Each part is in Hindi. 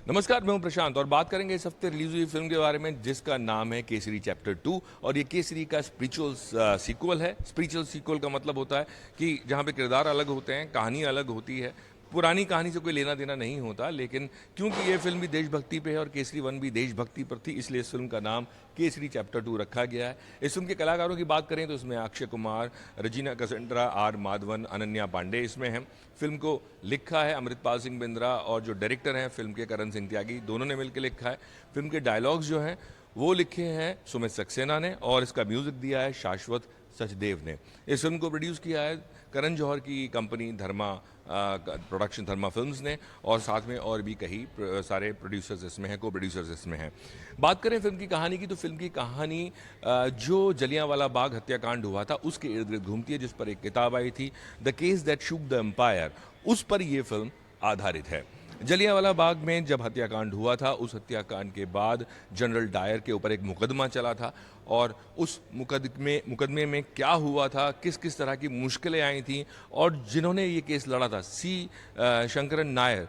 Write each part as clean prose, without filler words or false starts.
नमस्कार, मैं हूं प्रशांत और बात करेंगे इस हफ्ते रिलीज हुई फिल्म के बारे में जिसका नाम है केसरी चैप्टर 2। और ये केसरी का स्पिरिचुअल सीक्वल है। स्पिरिचुअल सीक्वल का मतलब होता है कि जहां पे किरदार अलग होते हैं, कहानी अलग होती है, पुरानी कहानी से कोई लेना देना नहीं होता। लेकिन क्योंकि ये फिल्म भी देशभक्ति पे है और केसरी 1 भी देशभक्ति पर थी, इसलिए इस फिल्म का नाम केसरी चैप्टर 2 रखा गया है। इस फिल्म के कलाकारों की बात करें तो इसमें अक्षय कुमार, रजीना कसेंड्रा, आर माधवन, अनन्या पांडे इसमें हैं। फिल्म को लिखा है अमृतपाल सिंह बिंद्रा और जो डायरेक्टर हैं फिल्म के करण सिंह त्यागी, दोनों ने मिलकर लिखा है। फिल्म के डायलॉग्स जो हैं वो लिखे हैं सुमित सक्सेना ने और इसका म्यूजिक दिया है शाश्वत सचदेव ने। इस फिल्म को प्रोड्यूस किया है करण जौहर की कंपनी धर्मा प्रोडक्शन, धर्मा फिल्म्स ने, और साथ में और भी कई सारे प्रोड्यूसर्स इसमें हैं, को प्रोड्यूसर्स इसमें हैं। बात करें फिल्म की कहानी की तो फिल्म की कहानी जो जलियांवाला बाग हत्याकांड हुआ था उसके इर्द गिर्द घूमती है, जिस पर एक किताब आई थी The Case That Shook the Empire, उस पर यह फिल्म आधारित है। जलियांवाला बाग में जब हत्याकांड हुआ था, उस हत्याकांड के बाद जनरल डायर के ऊपर एक मुकदमा चला था और उस मुकदमे में क्या हुआ था, किस किस तरह की मुश्किलें आई थीं, और जिन्होंने ये केस लड़ा था शंकरन नायर,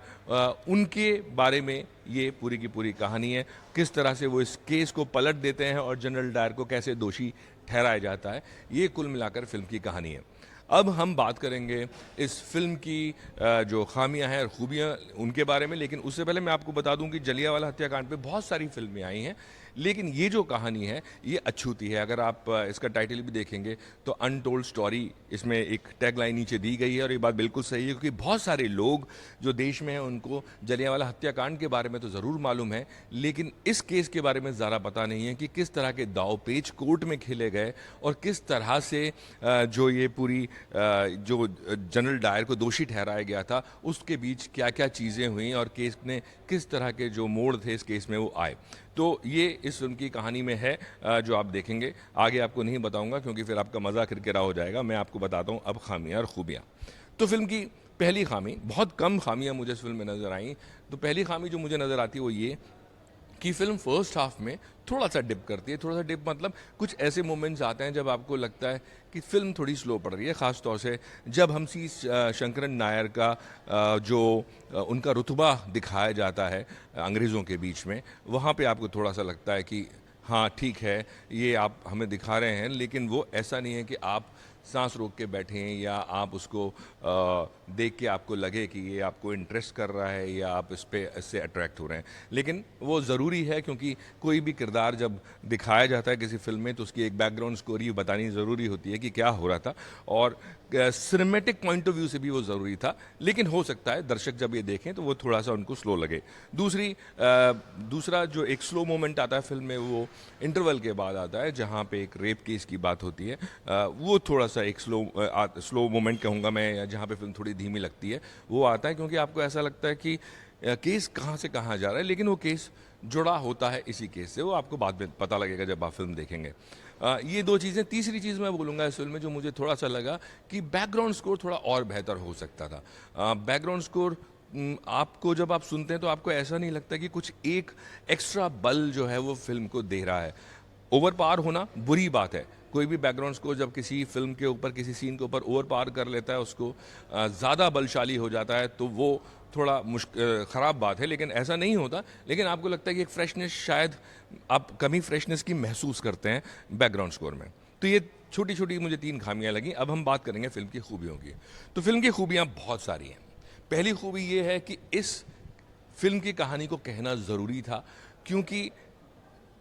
उनके बारे में ये पूरी की पूरी कहानी है। किस तरह से वो इस केस को पलट देते हैं और जनरल डायर को कैसे दोषी ठहराया जाता है, ये कुल मिलाकर फिल्म की कहानी है। अब हम बात करेंगे इस फिल्म की जो खामियां हैं और खूबियां उनके बारे में, लेकिन उससे पहले मैं आपको बता दूं कि जलियांवाला हत्याकांड पे बहुत सारी फिल्में आई हैं, लेकिन ये जो कहानी है ये अछूती है। अगर आप इसका टाइटल भी देखेंगे तो अनटोल्ड स्टोरी इसमें एक टैगलाइन नीचे दी गई है, और ये बात बिल्कुल सही है क्योंकि बहुत सारे लोग जो देश में हैं उनको जलियांवाला हत्याकांड के बारे में तो ज़रूर मालूम है, लेकिन इस केस के बारे में ज़्यादा पता नहीं है कि किस तरह के दाव पेच कोर्ट में खेले गए और किस तरह से जो ये पूरी जो जनरल डायर को दोषी ठहराया गया था उसके बीच क्या क्या चीज़ें हुई और केस ने किस तरह के जो मोड़ थे इस केस में वो आए। तो ये इस फिल्म की कहानी में है जो आप देखेंगे। आगे आपको नहीं बताऊंगा क्योंकि फिर आपका मज़ा किरकिरा हो जाएगा। मैं आपको बताता हूँ अब खामियां और खूबियां। तो फिल्म की पहली खामी, बहुत कम खामियां मुझे इस फिल्म में नज़र आई। तो पहली खामी जो मुझे नज़र आती है वो ये कि फिल्म फर्स्ट हाफ में थोड़ा सा डिप करती है। थोड़ा सा डिप मतलब कुछ ऐसे मोमेंट्स आते हैं जब आपको लगता है कि फिल्म थोड़ी स्लो पड़ रही है, ख़ास तौर से जब हम शंकरन नायर का जो उनका रुतबा दिखाया जाता है अंग्रेज़ों के बीच में, वहाँ पे आपको थोड़ा सा लगता है कि हाँ ठीक है, ये आप हमें दिखा रहे हैं, लेकिन वो ऐसा नहीं है कि आप सांस रोक के बैठें या आप उसको देख के आपको लगे कि ये आपको इंटरेस्ट कर रहा है या आप इससे अट्रैक्ट हो रहे हैं। लेकिन वो ज़रूरी है क्योंकि कोई भी किरदार जब दिखाया जाता है किसी फिल्म में तो उसकी एक बैकग्राउंड स्टोरी बतानी ज़रूरी होती है कि क्या हो रहा था, और सिनेमैटिक पॉइंट ऑफ व्यू से भी वो ज़रूरी था। लेकिन हो सकता है दर्शक जब ये देखें तो वो थोड़ा सा उनको स्लो लगे। दूसरा जो एक स्लो मोमेंट आता है फिल्म में वो इंटरवल के बाद आता है, जहाँ पे एक रेप केस की बात होती है। वो थोड़ा सा एक स्लो मोमेंट कहूँगा मैं, या जहाँ पे फिल्म थोड़ी धीमी लगती है वो आता है, क्योंकि आपको ऐसा लगता है कि केस कहाँ से कहाँ जा रहा है, लेकिन वो केस जुड़ा होता है इसी केस से। वो आपको बाद में पता लगेगा जब आप फिल्म देखेंगे। ये दो चीज़ें। तीसरी चीज़ मैं बोलूँगा इस फिल्म में जो मुझे थोड़ा सा लगा कि बैकग्राउंड स्कोर थोड़ा और बेहतर हो सकता था। बैकग्राउंड स्कोर आपको जब आप सुनते हैं तो आपको ऐसा नहीं लगता कि कुछ एक एक्स्ट्रा बल जो है वो फिल्म को दे रहा है। ओवर पावर होना बुरी बात है। कोई भी बैकग्राउंड स्कोर जब किसी फिल्म के ऊपर, किसी सीन के ऊपर ओवर पावर कर लेता है, उसको ज़्यादा बलशाली हो जाता है, तो वो थोड़ा ख़राब बात है। लेकिन ऐसा नहीं होता। लेकिन आपको लगता है कि एक फ्रेशनेस, शायद आप कमी फ्रेशनेस की महसूस करते हैं बैकग्राउंड स्कोर में। तो ये छोटी छोटी मुझे 3 खामियां लगी। अब हम बात करेंगे फिल्म की खूबियों की। तो फिल्म की खूबियां बहुत सारी हैं। पहली खूबी ये है कि इस फिल्म की कहानी को कहना ज़रूरी था, क्योंकि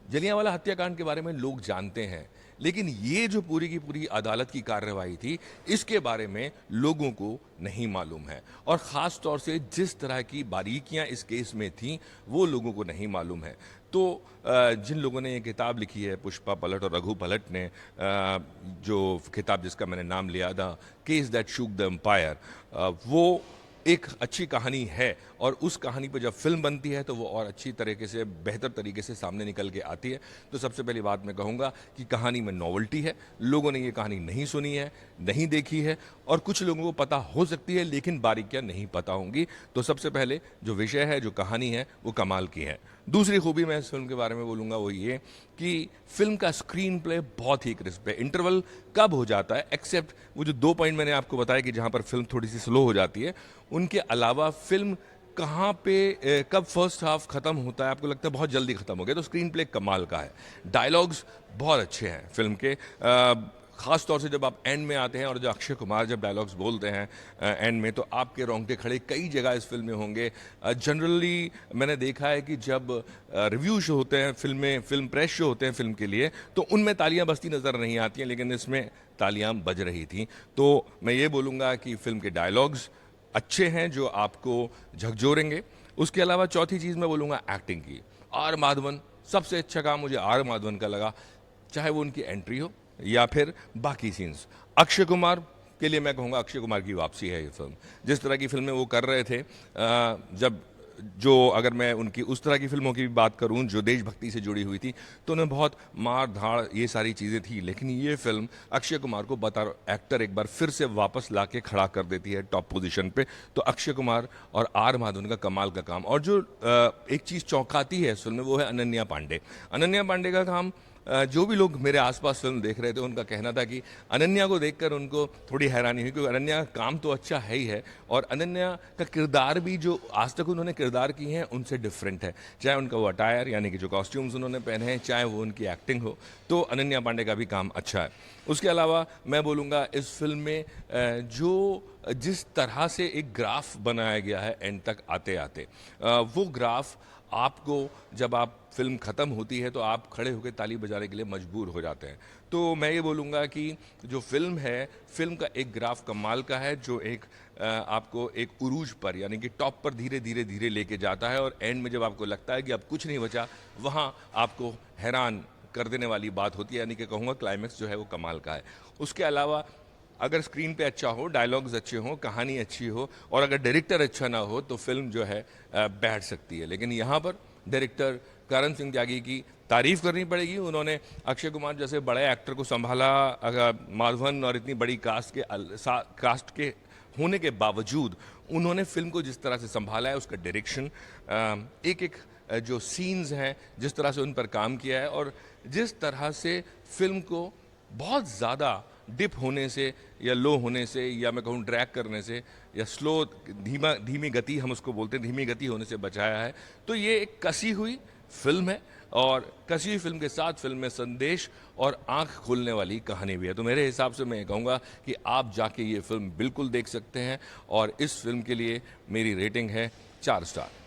जलियांवाला हत्याकांड के बारे में लोग जानते हैं, लेकिन ये जो पूरी की पूरी अदालत की कार्रवाई थी इसके बारे में लोगों को नहीं मालूम है, और ख़ास तौर से जिस तरह की बारीकियां इस केस में थीं वो लोगों को नहीं मालूम है। तो जिन लोगों ने ये किताब लिखी है, पुष्पा पलट और रघु पलट ने, जो किताब जिसका मैंने नाम लिया था Case That Shook the Empire, वो एक अच्छी कहानी है, और उस कहानी पर जब फिल्म बनती है तो वो और अच्छी तरीके से, बेहतर तरीके से सामने निकल के आती है। तो सबसे पहली बात मैं कहूँगा कि कहानी में नॉवेल्टी है। लोगों ने ये कहानी नहीं सुनी है, नहीं देखी है, और कुछ लोगों को पता हो सकती है लेकिन बारीकियाँ नहीं पता होंगी। तो सबसे पहले जो विषय है, जो कहानी है, वो कमाल की है। दूसरी खूबी मैं इस फिल्म के बारे में बोलूँगा वो ये कि फिल्म का स्क्रीन प्ले बहुत ही क्रिस्प है। इंटरवल कब हो जाता है, एक्सेप्ट वो जो 2 पॉइंट मैंने आपको बताया कि जहाँ पर फिल्म थोड़ी सी स्लो हो जाती है, उनके अलावा फिल्म कहाँ पे कब फर्स्ट हाफ खत्म होता है आपको लगता है बहुत जल्दी खत्म हो गया, तो स्क्रीन प्ले कमाल का है, डायलॉग्स बहुत अच्छे हैं फिल्म के, ख़ास तौर से जब आप एंड में आते हैं और जो अक्षय कुमार जब डायलॉग्स बोलते हैं एंड में, तो आपके रोंगटे खड़े कई जगह इस फिल्म में होंगे। जनरली मैंने देखा है कि जब रिव्यू शो होते हैं फिल्म प्रेस शो होते हैं फिल्म के लिए, तो उनमें तालियां बजती नज़र नहीं आती हैं, लेकिन इसमें तालियां बज रही थी। तो मैं ये बोलूँगा कि फिल्म के डायलॉग्स अच्छे हैं जो आपको झकझोरेंगे। उसके अलावा चौथी चीज़ मैं बोलूँगा एक्टिंग की। आर माधवन, सबसे अच्छा काम मुझे आर माधवन का लगा, चाहे वो उनकी एंट्री हो या फिर बाकी सीन्स। अक्षय कुमार के लिए मैं कहूँगा अक्षय कुमार की वापसी है ये फिल्म। जिस तरह की फिल्में वो कर रहे थे, जब जो अगर मैं उनकी उस तरह की फिल्मों की भी बात करूं जो देशभक्ति से जुड़ी हुई थी, तो उन्हें बहुत मार धाड़ ये सारी चीज़ें थी, लेकिन ये फिल्म अक्षय कुमार को बता एक्टर एक बार फिर से वापस ला के खड़ा कर देती है टॉप पोजीशन पे। तो अक्षय कुमार और आर माधवन का कमाल का काम। और जो एक चीज़ चौंकाती है इस फिल्म में वो है अनन्या पांडे। अनन्या पांडे का काम, जो भी लोग मेरे आसपास फिल्म देख रहे थे उनका कहना था कि अनन्या को देखकर उनको थोड़ी हैरानी हुई, क्योंकि अनन्या का काम तो अच्छा है ही है और अनन्या का किरदार भी जो आज तक उन्होंने किरदार किए हैं उनसे डिफरेंट है। चाहे उनका वो अटायर यानी कि जो कॉस्ट्यूम्स उन्होंने पहने हैं, चाहे वो उनकी एक्टिंग हो, तो अनन्या पांडे का भी काम अच्छा है। उसके अलावा मैं बोलूँगा इस फिल्म में जो जिस तरह से एक ग्राफ बनाया गया है एंड तक आते आते, वो ग्राफ आपको जब आप फिल्म ख़त्म होती है तो आप खड़े होकर ताली बजाने के लिए मजबूर हो जाते हैं। तो मैं ये बोलूँगा कि जो फिल्म है, फिल्म का एक ग्राफ कमाल का है जो एक आपको एक उरूज पर यानी कि टॉप पर धीरे धीरे धीरे लेके जाता है, और एंड में जब आपको लगता है कि अब कुछ नहीं बचा, वहाँ आपको हैरान कर देने वाली बात होती है, यानी कि कहूँगा क्लाइमेक्स जो है वो कमाल का है। उसके अलावा अगर स्क्रीन पे अच्छा हो, डायलॉग्स अच्छे हों, कहानी अच्छी हो और अगर डायरेक्टर अच्छा ना हो तो फिल्म जो है बैठ सकती है। लेकिन यहाँ पर डायरेक्टर करण सिंह त्यागी की तारीफ करनी पड़ेगी। उन्होंने अक्षय कुमार जैसे बड़े एक्टर को संभाला, माधवन और इतनी बड़ी कास्ट के होने के बावजूद उन्होंने फिल्म को जिस तरह से संभाला है, उसका डायरेक्शन, एक एक जो सीन्स हैं जिस तरह से उन पर काम किया है, और जिस तरह से फिल्म को बहुत ज़्यादा डिप होने से या लो होने से या मैं कहूँ ड्रैग करने से या धीमी गति हम उसको बोलते हैं, धीमी गति होने से बचाया है। तो ये एक कसी हुई फिल्म है और कसी हुई फिल्म के साथ फिल्म में संदेश और आंख खोलने वाली कहानी भी है। तो मेरे हिसाब से मैं कहूँगा कि आप जाके ये फिल्म बिल्कुल देख सकते हैं और इस फिल्म के लिए मेरी रेटिंग है 4 स्टार।